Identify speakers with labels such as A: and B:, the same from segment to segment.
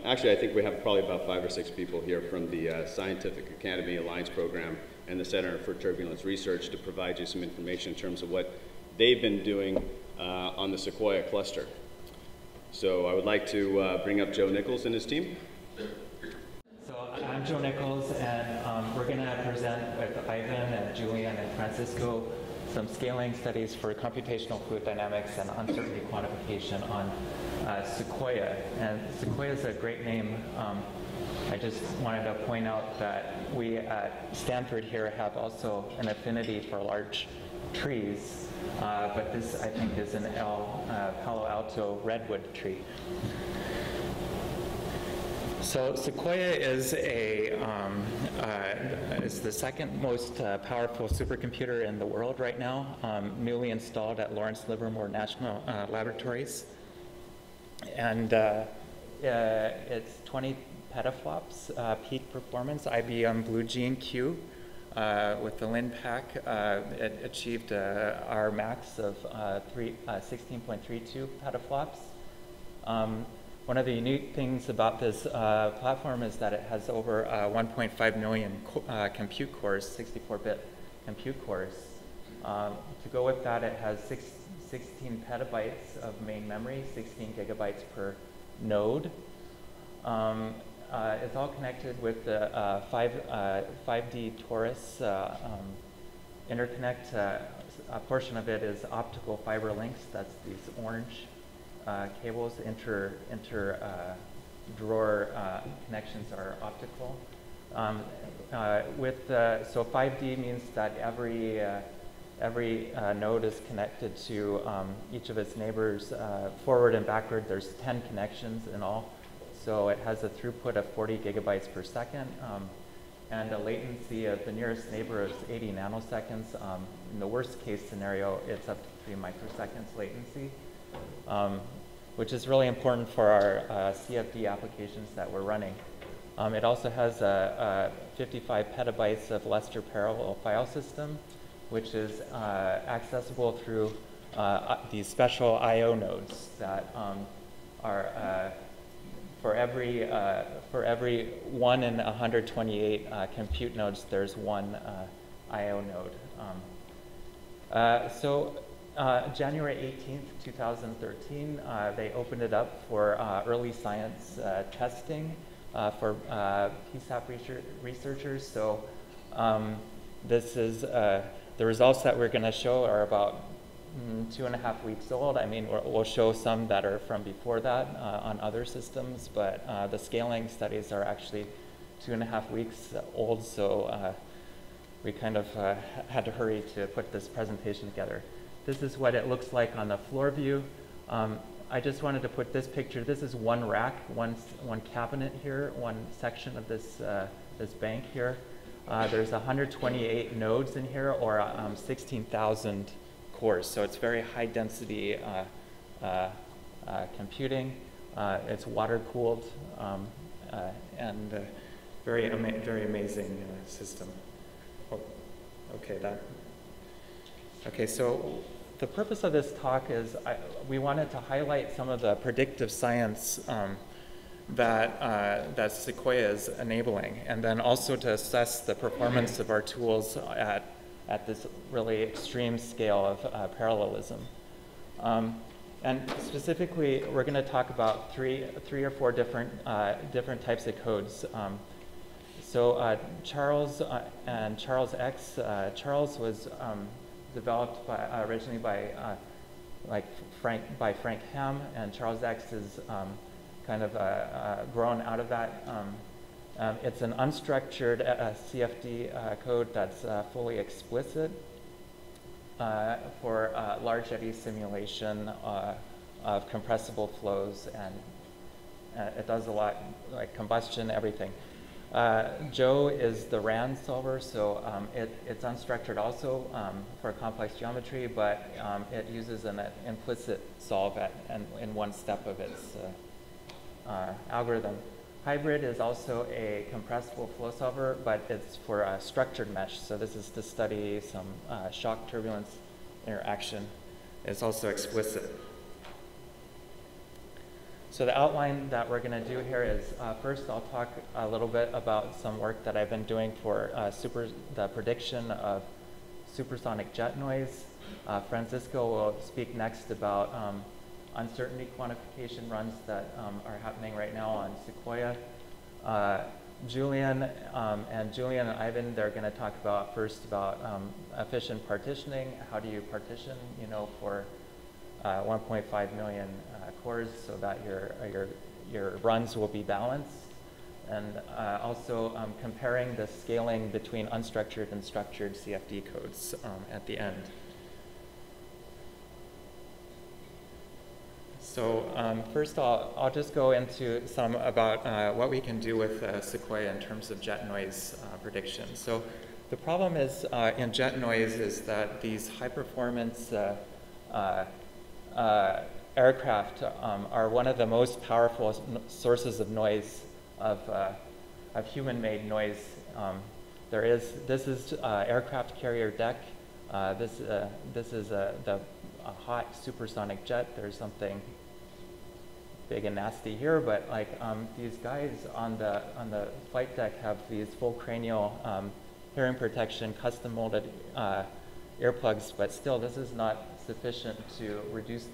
A: Actually, I think we have probably about 5 or 6 people here from the Scientific Academy Alliance Program and the Center for Turbulence Research to provide you some information in terms of what they've been doing on the Sequoia cluster. So I would like to bring up Joe Nichols and his team.
B: So I'm Joe Nichols, and we're going to present with Ivan and Julian and Francisco some scaling studies for computational fluid dynamics and uncertainty quantification on Sequoia. And Sequoia is a great name. I just wanted to point out that we at Stanford here have also an affinity for large trees, but this I think is an Palo Alto redwood tree. So Sequoia is the second most powerful supercomputer in the world right now, newly installed at Lawrence Livermore National Laboratories. And it's 20 petaflops peak performance, IBM Blue Gene Q. With the LinPack, it achieved our max of 16.32 petaflops. One of the unique things about this platform is that it has over 1.5 million compute cores, 64-bit compute cores. To go with that, it has 16 petabytes of main memory, 16 gigabytes per node. It's all connected with the 5D torus interconnect. A portion of it is optical fiber links. That's these orange cables. Inter-drawer connections are optical. So 5D means that every node is connected to each of its neighbors forward and backward. There's 10 connections in all. So it has a throughput of 40 gigabytes per second and a latency of the nearest neighbor is 80 nanoseconds. In the worst case scenario, it's up to 3 microseconds latency, which is really important for our CFD applications that we're running. It also has 55 petabytes of Lustre parallel file system, which is accessible through these special I/O nodes that are for every 1 in 128 compute nodes, there's one I/O node. January 18th, 2013, they opened it up for early science testing for PSAP researchers. So this is the results that we're going to show are about 2.5 weeks old. I mean, we'll show some that are from before that on other systems, but the scaling studies are actually 2.5 weeks old, so we kind of had to hurry to put this presentation together. This is what it looks like on the floor view. I just wanted to put this picture. This is one rack, one cabinet here, one section of this, this bank here. There's 128 nodes in here, or 16,000 cores, so it's very high density computing. It's water cooled and very amazing system. Oh, okay, so the purpose of this talk is we wanted to highlight some of the predictive science that Sequoia is enabling, and then also to assess the performance of our tools at this really extreme scale of parallelism. And specifically, we're going to talk about three or four different types of codes. Charles and Charles X. Charles was developed originally by Frank Ham, and Charles X is kind of grown out of that. It's an unstructured CFD code that's fully explicit for large eddy simulation of compressible flows, and it does a lot like combustion, everything. Joe is the RAND solver, so it's unstructured also for complex geometry, but it uses an implicit solve in one step of its algorithm. Hybrid is also a compressible flow solver, but it's for a structured mesh. So this is to study some shock turbulence interaction. It's also explicit. So So the outline that we're going to do here is, first I'll talk a little bit about some work that I've been doing for the prediction of supersonic jet noise. Francisco will speak next about uncertainty quantification runs that are happening right now on Sequoia. Julian and Ivan, they're going to talk about first about efficient partitioning. How do you partition, for 1.5 million cores so that your runs will be balanced, and also comparing the scaling between unstructured and structured CFD codes at the end. So first I'll just go into some about what we can do with Sequoia in terms of jet noise prediction. So the problem is in jet noise is that these high performance aircraft are one of the most powerful sources of noise, of human-made noise. This is aircraft carrier deck. This is a hot supersonic jet. There's something big and nasty here, but like these guys on the flight deck have these full cranial hearing protection, custom molded earplugs, but still this is not sufficient to reduce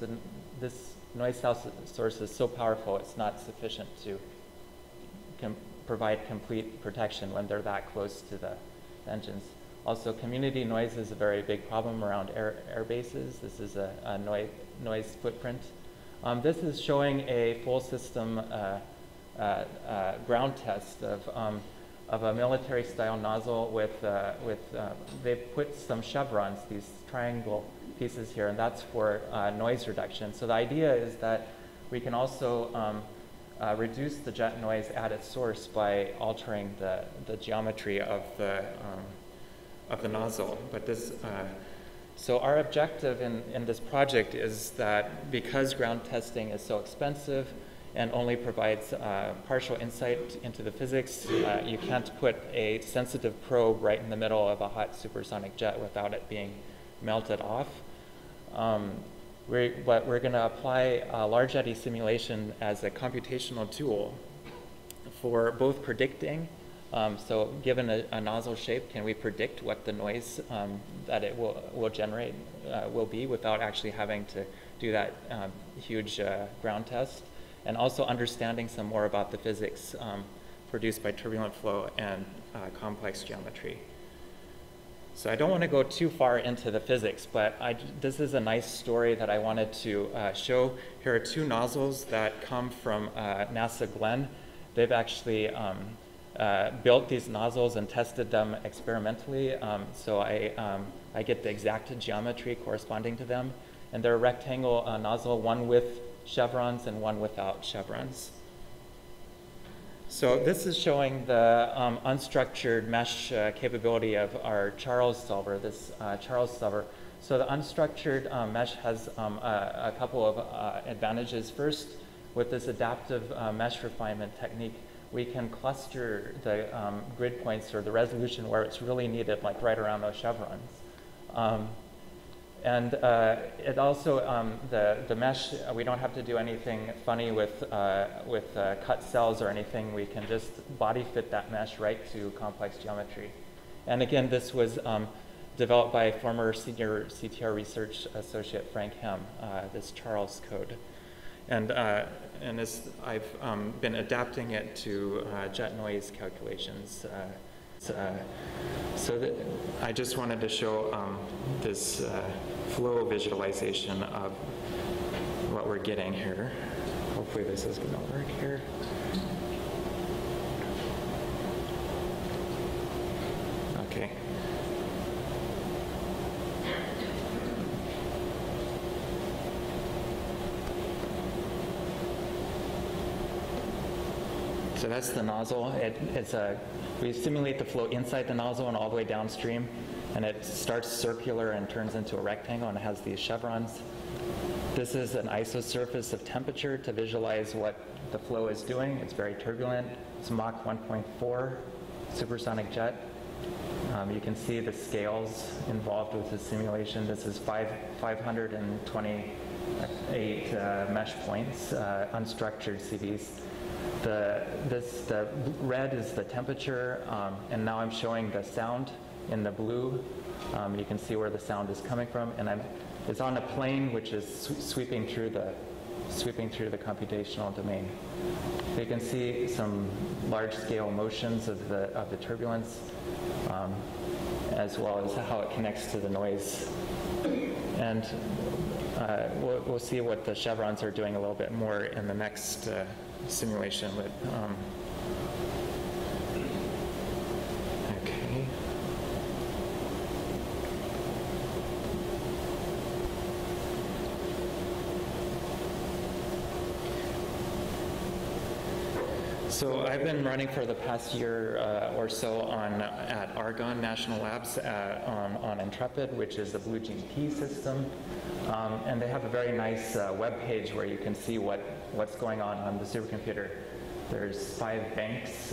B: this noise source is so powerful it's not sufficient to provide complete protection when they're that close to the engines. Also, community noise is a very big problem around air bases. This is a noise footprint. This is showing a full system ground test of a military-style nozzle with they've put some chevrons, these triangle pieces here, and that's for noise reduction. So the idea is that we can also reduce the jet noise at its source by altering the geometry of the nozzle. But this, so our objective in this project is that because ground testing is so expensive and only provides partial insight into the physics, you can't put a sensitive probe right in the middle of a hot supersonic jet without it being melted off. But we're going to apply large eddy simulation as a computational tool for both predicting. So given a nozzle shape, can we predict what the noise that it will generate will be without actually having to do that huge ground test? And also understanding some more about the physics produced by turbulent flow and complex geometry. So I don't want to go too far into the physics, but this is a nice story that I wanted to show. Here are two nozzles that come from NASA Glenn. They've actually built these nozzles and tested them experimentally. So I get the exact geometry corresponding to them. And they're a rectangle nozzle, one with chevrons and one without chevrons. So this is showing the unstructured mesh capability of our Charles solver, this Charles solver. So the unstructured mesh has a couple of advantages. First, with this adaptive mesh refinement technique, we can cluster the grid points or the resolution where it's really needed, like right around those chevrons. And it also, the mesh, we don't have to do anything funny with cut cells or anything. We can just body fit that mesh right to complex geometry. And again, this was developed by former senior CTR research associate Frank Hem, this Charles code. And I've been adapting it to jet noise calculations. So I just wanted to show this flow visualization of what we're getting here. Hopefully this is going to work here. Okay. So that's the nozzle. We simulate the flow inside the nozzle and all the way downstream, and it starts circular and turns into a rectangle, and it has these chevrons. This is an isosurface of temperature to visualize what the flow is doing. It's very turbulent. It's Mach 1.4 supersonic jet. You can see the scales involved with the simulation. This is 520 mesh points, unstructured CVs. The red is the temperature, and now I'm showing the sound in the blue. You can see where the sound is coming from, and it's on a plane which is sweeping through the computational domain. So you can see some large-scale motions of the turbulence, as well as how it connects to the noise. And we'll see what the chevrons are doing a little bit more in the next simulation. With, okay. So I've been running for the past year or so at Argonne National Labs on Intrepid, which is the Blue Gene P system. And they have a very nice web page where you can see what's going on the supercomputer. There's 5 banks,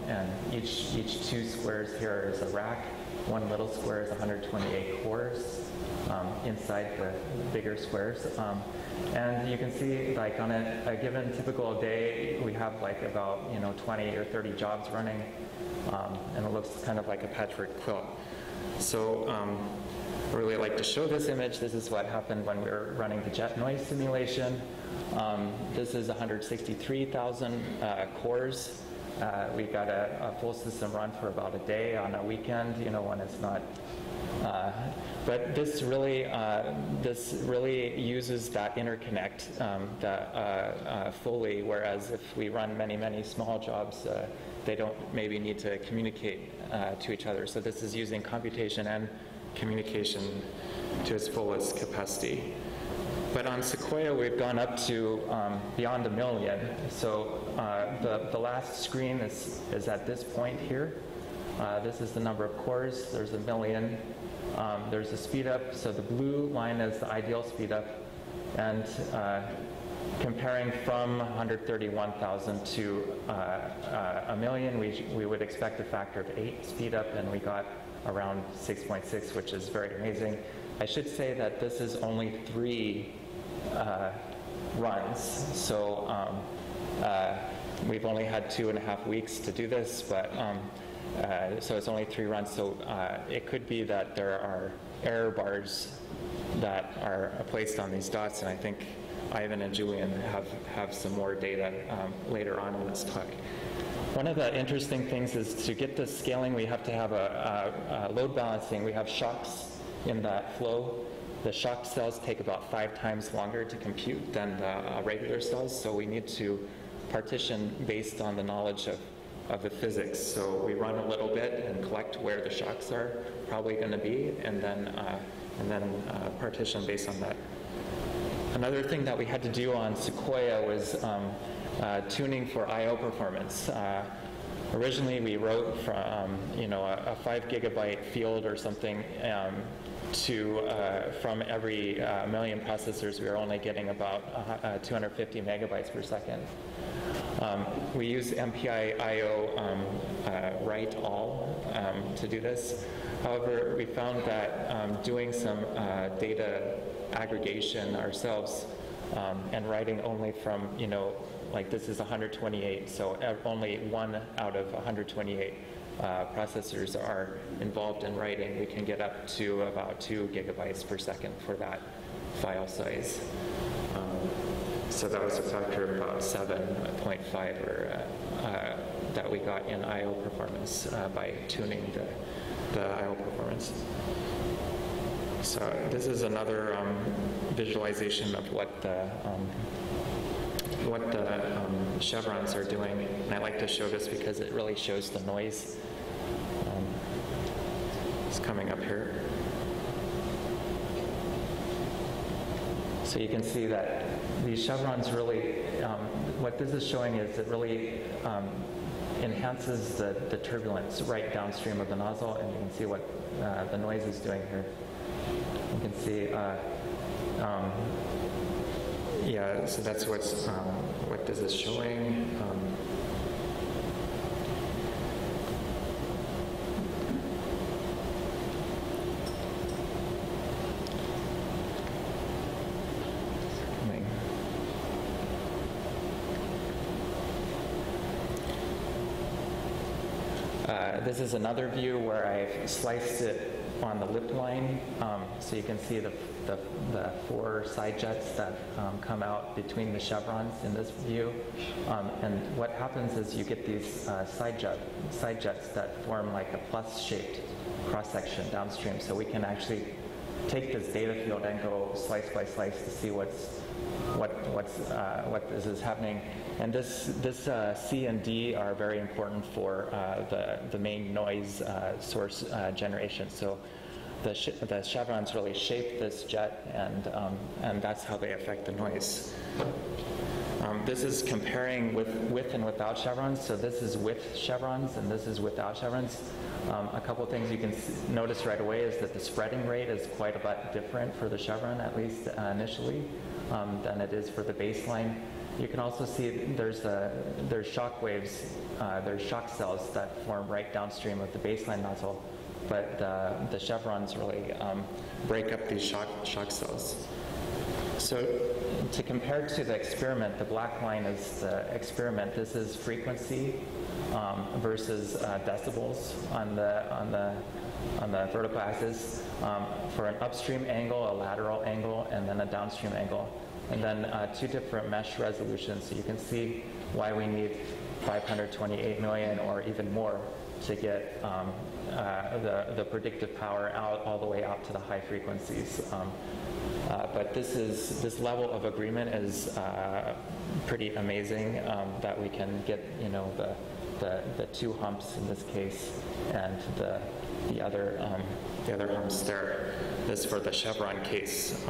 B: and each 2 squares here is a rack. One little square is 128 cores inside the bigger squares. And you can see, like, on a given typical day, we have like about 20 or 30 jobs running, and it looks kind of like a patchwork quilt. So I really like to show this image. This is what happened when we were running the jet noise simulation. This is 163,000 cores. We got a full system run for about a day on a weekend, when it's not. But this really uses that interconnect fully, whereas if we run many small jobs, they don't maybe need to communicate to each other. So this is using computation and communication to its fullest capacity. But on Sequoia, we've gone up to beyond 1 million. So the last screen is at this point here. This is the number of cores. There's 1 million. There's a speed up. So the blue line is the ideal speed up. And comparing from 131,000 to 1 million, we would expect a factor of 8 speed up, and we got around 6.6, which is very amazing. I should say that this is only 3 runs. So we've only had 2.5 weeks to do this, but so it's only 3 runs. So it could be that there are error bars that are placed on these dots, and I think Ivan and Julian have some more data later on in this talk. One of the interesting things is to get the scaling, we have to have a load balancing. We have shocks in that flow. The shock cells take about 5 times longer to compute than the regular cells, so we need to partition based on the knowledge of the physics. So we run a little bit and collect where the shocks are probably going to be, and then partition based on that. Another thing that we had to do on Sequoia was tuning for I/O performance. Originally, we wrote from a 5 gigabyte field or something from every million processors. We were only getting about 250 megabytes per second. We use MPI I/O write all to do this. However, we found that doing some data aggregation ourselves and writing only from, like this is 128, so only 1 out of 128 processors are involved in writing. We can get up to about 2 gigabytes per second for that file size. So that was a factor of about 7.5 that we got in I/O performance by tuning the I/O performance. So this is another visualization of what the chevrons are doing. And I like to show this because it really shows the noise. It's coming up here. So you can see that these chevrons really, what this is showing is it really enhances the turbulence right downstream of the nozzle, and you can see what the noise is doing here. You can see, yeah, so that's what this is showing. This is another view where I've sliced it on the lip line, so you can see the 4 side jets that come out between the chevrons in this view. And what happens is you get these side jets that form like a plus-shaped cross-section downstream. So we can actually take this data field and go slice by slice to see what this is happening. And this C and D are very important for the main noise source generation. So the chevrons really shape this jet, and that's how they affect the noise. This is comparing with and without chevrons. So this is with chevrons, and this is without chevrons. A couple things you can notice right away is that the spreading rate is quite a bit different for the chevron, at least initially, than it is for the baseline. You can also see there's shock waves, there's shock cells that form right downstream of the baseline nozzle, but the chevrons really break up these shock cells. So to compare to the experiment, the black line is the experiment. This is frequency versus decibels on the vertical axis for an upstream angle, a lateral angle, and then a downstream angle. And then 2 different mesh resolutions. So you can see why we need 528 million or even more to get the predictive power out all the way out to the high frequencies. But this level of agreement is pretty amazing, that we can get the 2 humps in this case, and the other humps there. This for the chevron case.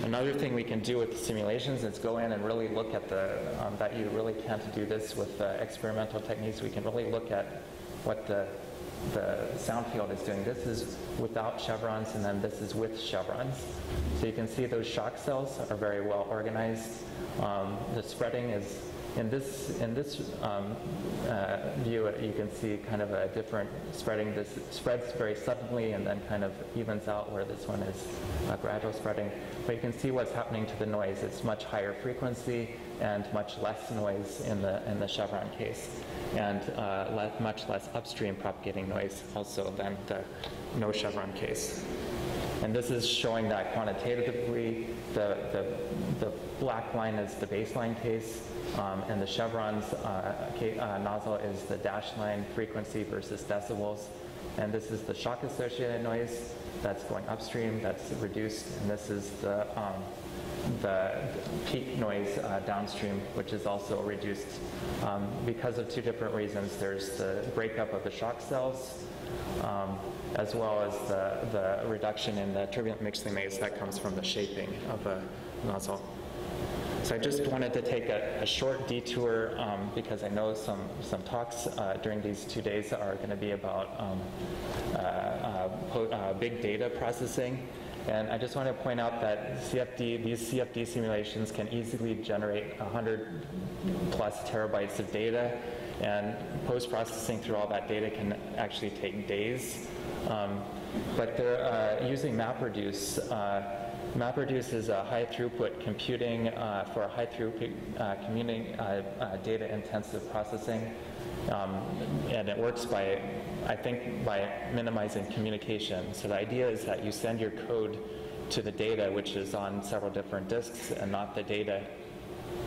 B: Another thing we can do with the simulations is go in and really look at that you really can't do this with experimental techniques. We can really look at what the sound field is doing. This is without chevrons, and then this is with chevrons. So you can see those shock cells are very well organized. The spreading is, in this view, you can see kind of a different spreading. This spreads very suddenly and then kind of evens out, where this one is gradual spreading. But you can see what's happening to the noise. It's much higher frequency and much less noise in the chevron case, and much less upstream propagating noise also than the no chevron case. And this is showing that quantitatively. The black line is the baseline case, and the chevron's nozzle is the dashed line, frequency versus decibels. And this is the shock-associated noise that's going upstream, that's reduced, and this is the peak noise downstream, which is also reduced because of 2 different reasons. There's the breakup of the shock cells, as well as the reduction in the turbulent mixing maze that comes from the shaping of the nozzle. So I just wanted to take a short detour because I know some talks during these 2 days are going to be about big data processing. And I just want to point out that these CFD simulations can easily generate 100+ terabytes of data, and post-processing through all that data can actually take days. But they're using MapReduce. MapReduce is a high-throughput computing for high-throughput computing data-intensive processing, and it works by minimizing communication. So the idea is that you send your code to the data, which is on several different disks, and not the data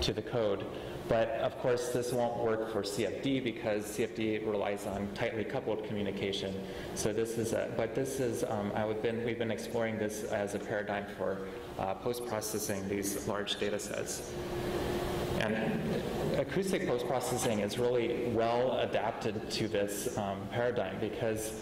B: to the code. But of course, this won't work for CFD because CFD relies on tightly coupled communication. So this is, we've been exploring this as a paradigm for post-processing these large data sets. And acoustic post-processing is really well adapted to this paradigm, because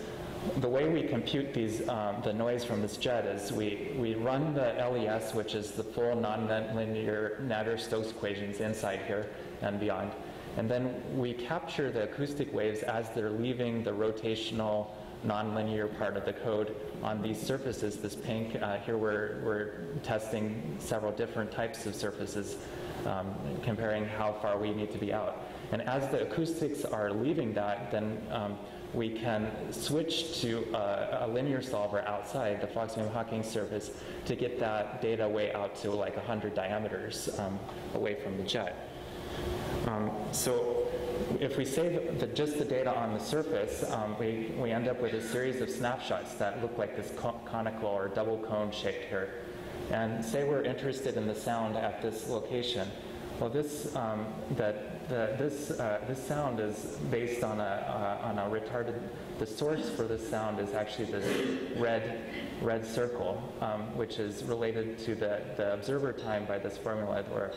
B: the way we compute the noise from this jet is we run the LES, which is the full nonlinear Navier-Stokes equations inside here and beyond. And then we capture the acoustic waves as they're leaving the rotational nonlinear part of the code on these surfaces. This pink, here we're testing several different types of surfaces, comparing how far we need to be out. And as the acoustics are leaving that, then we can switch to a linear solver outside the Fox-Hawking surface to get that data way out to like 100 diameters away from the jet. So if we save just the data on the surface, we end up with a series of snapshots that look like this conical or double cone shaped here. And say we're interested in the sound at this location. Well, this this sound is based on a retarded. The source for this sound is actually this red circle, which is related to the observer time by this formula, where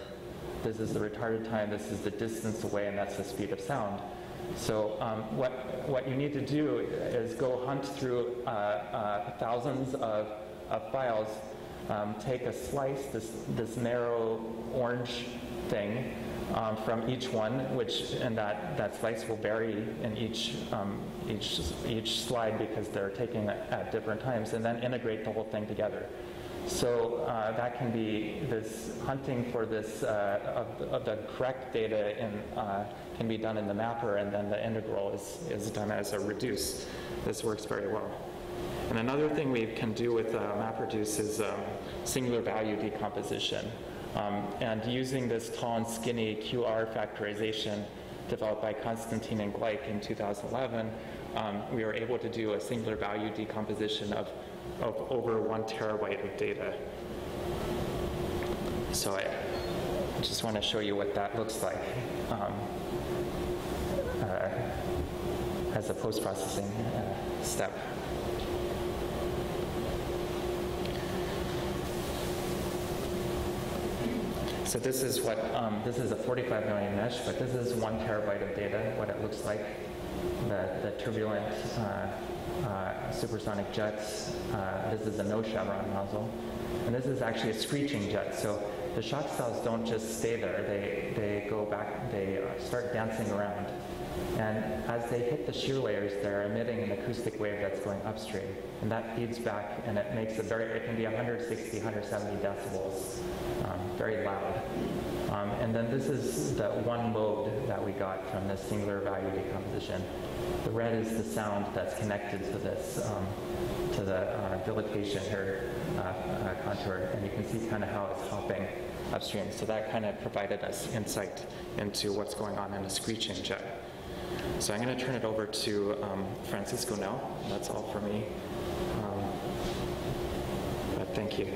B: this is the retarded time, this is the distance away, and that's the speed of sound. So what you need to do is go hunt through thousands of files, take a slice, this narrow orange thing, from each one, and that slice will vary in each slide because they're taking it at different times, and then integrate the whole thing together. So that can be this hunting for this of the correct data can be done in the mapper, and then the integral is done as a reduce. This works very well. And another thing we can do with MapReduce is singular value decomposition. And using this tall and skinny QR factorization developed by Konstantin and Gleich in 2011, we were able to do a singular value decomposition of over 1 terabyte of data. So I just want to show you what that looks like as a post-processing step. So this is what, this is a 45 million mesh, but this is 1 terabyte of data, what it looks like. The turbulent supersonic jets. This is a no chevron nozzle. And this is actually a screeching jet. So the shock cells don't just stay there. They go back, they start dancing around. And as they hit the shear layers, they're emitting an acoustic wave that's going upstream. And that feeds back, and it makes it can be 160, 170 decibels, very loud. And then this is the one mode that we got from this singular value decomposition. The red is the sound that's connected to this, to the dilatation here contour, and you can see kind of how it's hopping upstream. So that kind of provided us insight into what's going on in a screeching jet. So I'm going to turn it over to Francisco now. That's all for me. But thank you.